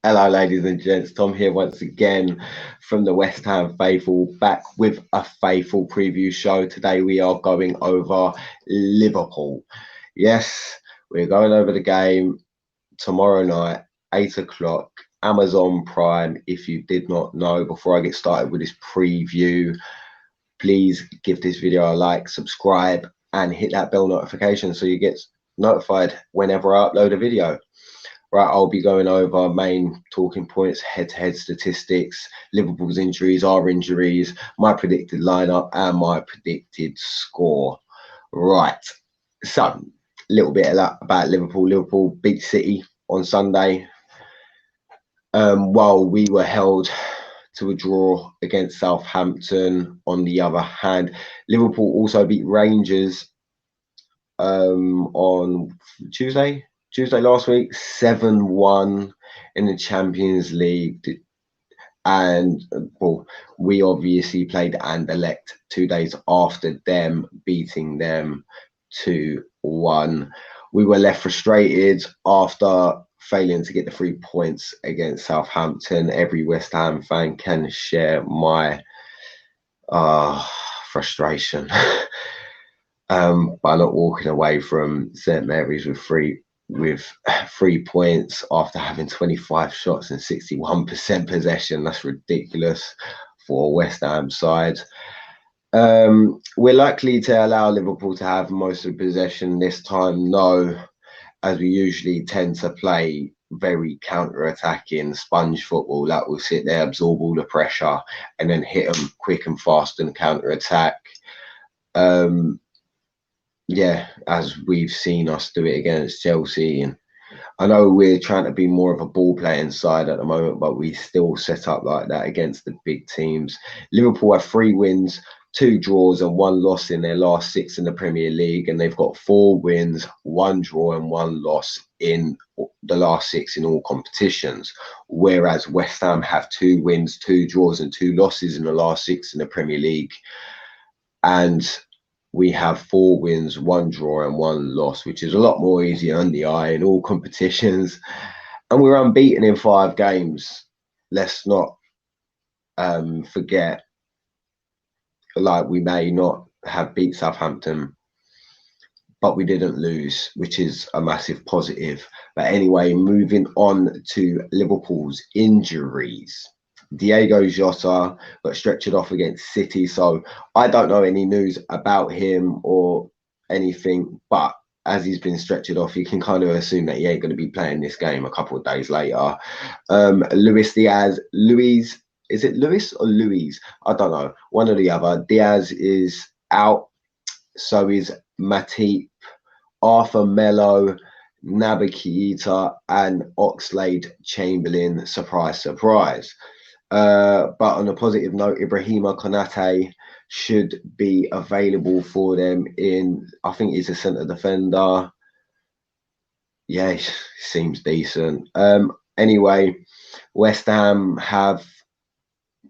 Hello, ladies and gents. Tom here once again from the West Ham Faithful, back with a Faithful preview show. Today we are going over Liverpool. Yes, we're going over the game tomorrow night, 8 o'clock, Amazon Prime. If you did not know, before I get started with this preview, please give this video a like, subscribe, and hit that bell notification so you get notified whenever I upload a video. Right, I'll be going over main talking points, head-to-head statistics, Liverpool's injuries, our injuries, my predicted lineup, and my predicted score. Right, so a little bit about Liverpool. Liverpool beat City on Sunday, while we were held to a draw against Southampton. On the other hand, Liverpool also beat Rangers on Tuesday last week, 7-1 in the Champions League. And well, we obviously played Anderlecht 2 days after them beating them 2-1. We were left frustrated after failing to get the 3 points against Southampton. Every West Ham fan can share my frustration by not walking away from St Mary's with 3 points after having 25 shots and 61% possession. That's ridiculous for a West Ham side. We're likely to allow Liverpool to have most of the possession this time, no, as we usually tend to play very counter-attacking sponge football that will sit there, absorb all the pressure, and then hit them quick and fast and counter-attack. Yeah, as we've seen us do it against Chelsea. And I know we're trying to be more of a ball playing side at the moment, but we still set up like that against the big teams. Liverpool have 3 wins, 2 draws and 1 loss in their last 6 in the Premier League, and they've got 4 wins, 1 draw and 1 loss in the last 6 in all competitions, whereas West Ham have 2 wins, 2 draws and 2 losses in the last 6 in the Premier League, and we have 4 wins, 1 draw and 1 loss, which is a lot more easy on the eye in all competitions. And we're unbeaten in 5 games. Let's not forget, like, we may not have beat Southampton, but we didn't lose, which is a massive positive. But anyway, moving on to Liverpool's injuries. Diego Jota got stretchered off against City, so I don't know any news about him or anything, but as he's been stretchered off, you can kind of assume that he ain't going to be playing this game a couple of days later. Luis Diaz, is it Luis or Louise? I don't know, one or the other. Diaz is out, so is Matip, Arthur Melo, Naby Keita and Oxlade-Chamberlain. Surprise, surprise. But on a positive note, Ibrahima Konate should be available for them in, I think he's a centre defender. Yeah, he seems decent. Anyway, West Ham have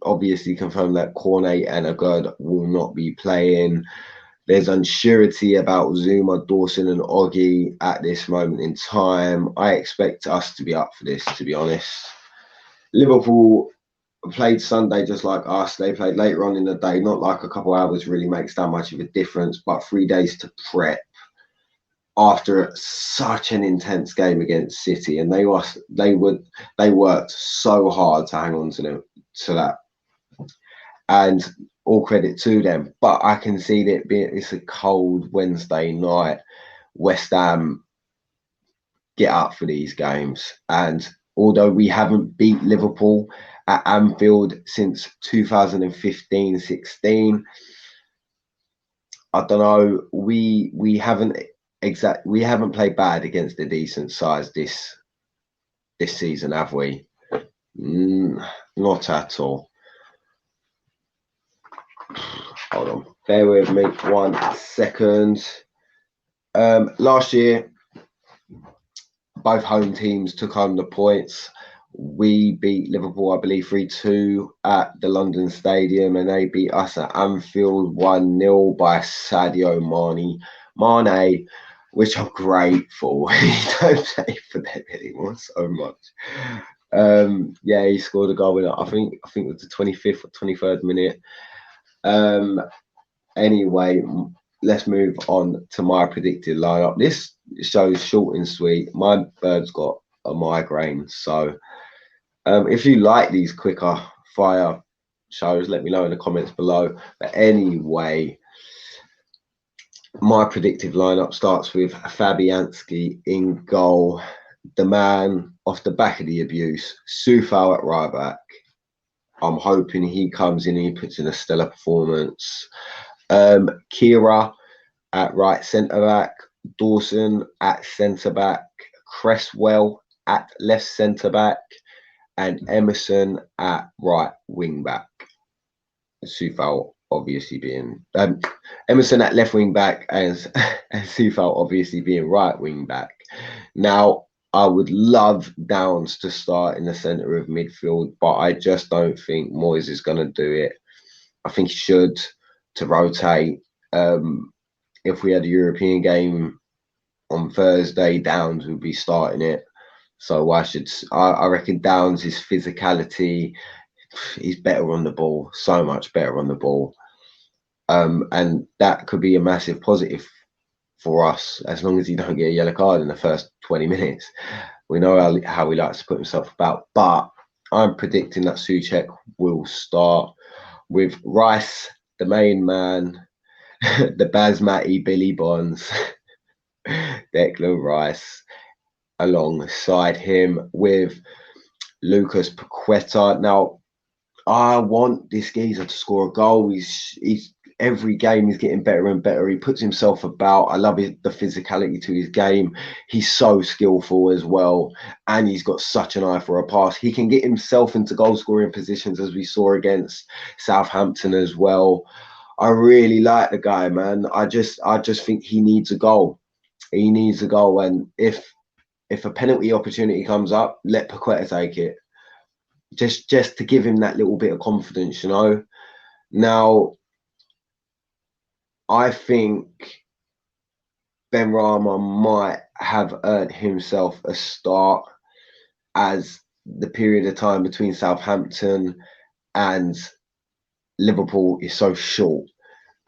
obviously confirmed that Cornet and Agard will not be playing. There's unsurety about Zuma, Dawson and Oggy at this moment in time. I expect us to be up for this, to be honest. Liverpool played Sunday just like us. They played later on in the day, not like a couple hours really makes that much of a difference, but 3 days to prep after such an intense game against City, and they worked so hard to hang on to that, and all credit to them. But I can see that it's a cold Wednesday night, West Ham get up for these games, and although we haven't beat Liverpool at Anfield since 2015-16. I don't know. We haven't played bad against a decent size this season, have we? Not at all. Hold on. Bear with me 1 second. Last year, both home teams took home the points. We beat Liverpool, I believe, 3-2 at the London Stadium, and they beat us at Anfield 1-0 by Sadio Mane, which I'm grateful. We don't play for them anymore so much. Yeah, he scored a goal in I think it was the 25th or 23rd minute. Anyway, let's move on to my predicted lineup. This show's short and sweet. My bird's got a migraine, so if you like these quicker fire shows, let me know in the comments below. But anyway, my predictive lineup starts with Fabianski in goal, the man off the back of the abuse, Soufal at right back. I'm hoping he comes in and he puts in a stellar performance. Kira at right centre back, Dawson at centre back, Cresswell at left centre back, and Emerson at right wing back. Soufal obviously being Emerson at left wing back and Soufal obviously being right wing back. Now, I would love Downs to start in the centre of midfield, but I just don't think Moyes is going to do it. I think he should to rotate. If we had a European game on Thursday, Downs would be starting it. So I reckon Downs' his physicality, he's better on the ball, so much better on the ball. And that could be a massive positive for us as long as he don't get a yellow card in the first 20 minutes. We know how he likes to put himself about, but I'm predicting that Souček will start with Rice, the main man, the Basmati Billy Bonds, Declan Rice, alongside him with Lucas Paqueta. Now, I want this geezer to score a goal. He's every game he's getting better and better. He puts himself about. I love the physicality to his game. He's so skillful as well, and he's got such an eye for a pass. He can get himself into goal scoring positions, as we saw against Southampton as well. I really like the guy, man. I just think he needs a goal. He needs a goal, and if a penalty opportunity comes up, let Paqueta take it. Just to give him that little bit of confidence, you know. Now, I think Benrahma might have earned himself a start, as the period of time between Southampton and Liverpool is so short,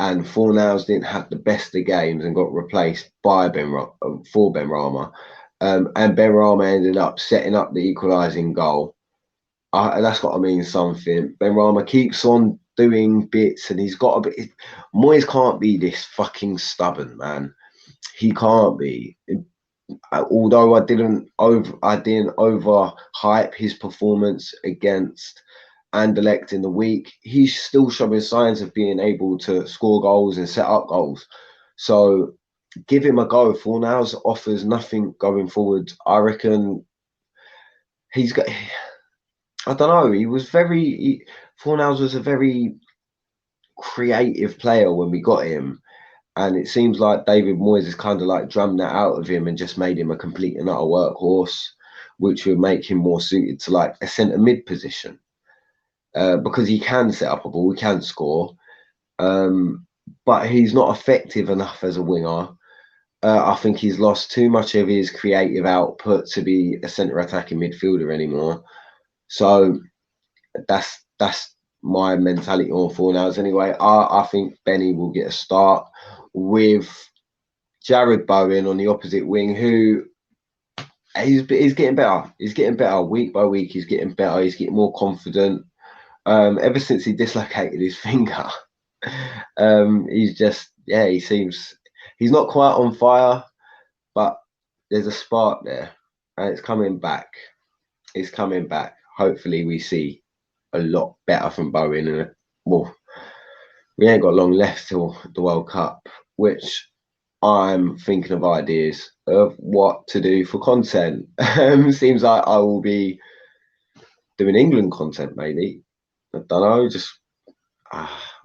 and Fornals didn't have the best of games and got replaced by Benrahma, and Benrahma ended up setting up the equalising goal. That's got to mean something. Benrahma keeps on doing bits, and he's got a bit. Moyes can't be this fucking stubborn, man. He can't be. Although I didn't overhype his performance against Anderlecht in the week, he's still showing signs of being able to score goals and set up goals. So give him a go. Fornals offers nothing going forward. I reckon he's got. I don't know. Fornals was a very creative player when we got him, and it seems like David Moyes has kind of like drummed that out of him and just made him a complete and utter workhorse, which would make him more suited to like a centre mid position, because he can set up a ball, he can score, but he's not effective enough as a winger. I think he's lost too much of his creative output to be a centre attacking midfielder anymore. So that's my mentality on Fornals anyway. I think Benny will get a start with Jared Bowen on the opposite wing, who he's getting better. He's getting better week by week. He's getting better. He's getting more confident. Ever since he dislocated his finger, he's just he seems he's not quite on fire, but there's a spark there, and it's coming back. It's coming back. Hopefully we see a lot better from Bowen. And well, we ain't got long left till the World Cup, which I'm thinking of ideas of what to do for content. Seems like I will be doing England content, maybe. I don't know,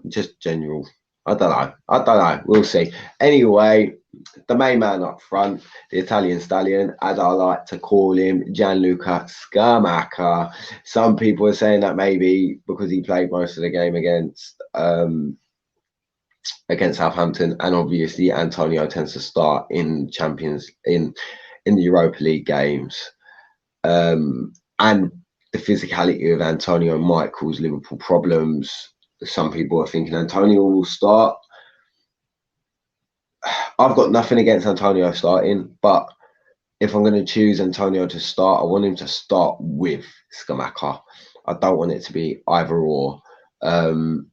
just general. I don't know. We'll see. Anyway, the main man up front, the Italian stallion, as I like to call him, Gianluca Scamacca. Some people are saying that maybe because he played most of the game against Southampton, and obviously Antonio tends to start in the Europa League games. And the physicality of Antonio might cause Liverpool problems. Some people are thinking Antonio will start. I've got nothing against Antonio starting, but if I'm going to choose Antonio to start, I want him to start with Scamacca. I don't want it to be either or. And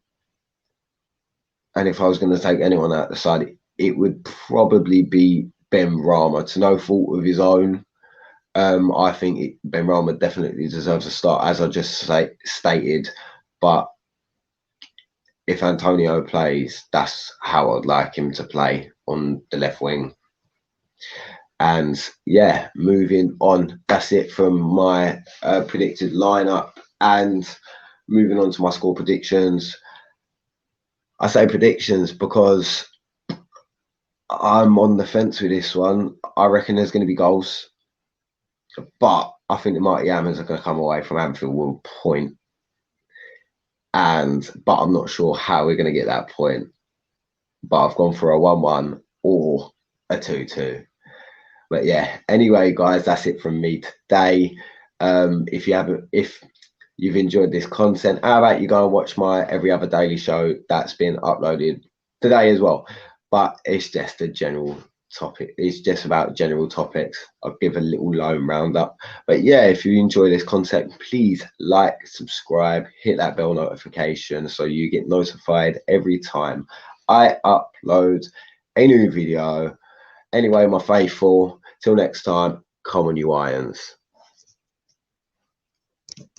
if I was going to take anyone out the side, it would probably be Ben Rama. To no fault of his own. I think Ben Rama definitely deserves a start, as I just stated. But if Antonio plays, that's how I'd like him to play on the left wing. And yeah, moving on. That's it from my predicted lineup. And moving on to my score predictions. I say predictions because I'm on the fence with this one. I reckon there's going to be goals, but I think the Mighty Hammers are going to come away from Anfield with a point. But I'm not sure how we're going to get that point. But I've gone for a 1-1 or a 2-2. But yeah, anyway, guys, that's it from me today. If you've enjoyed this content, how about you go and watch my Every Other Daily show that's been uploaded today as well. But it's just a general topic. It's just about general topics. I'll give a little loan roundup. But yeah, if you enjoy this content, please like, subscribe, hit that bell notification so you get notified every time I upload a new video. Anyway, my faithful, till next time, come on you Irons.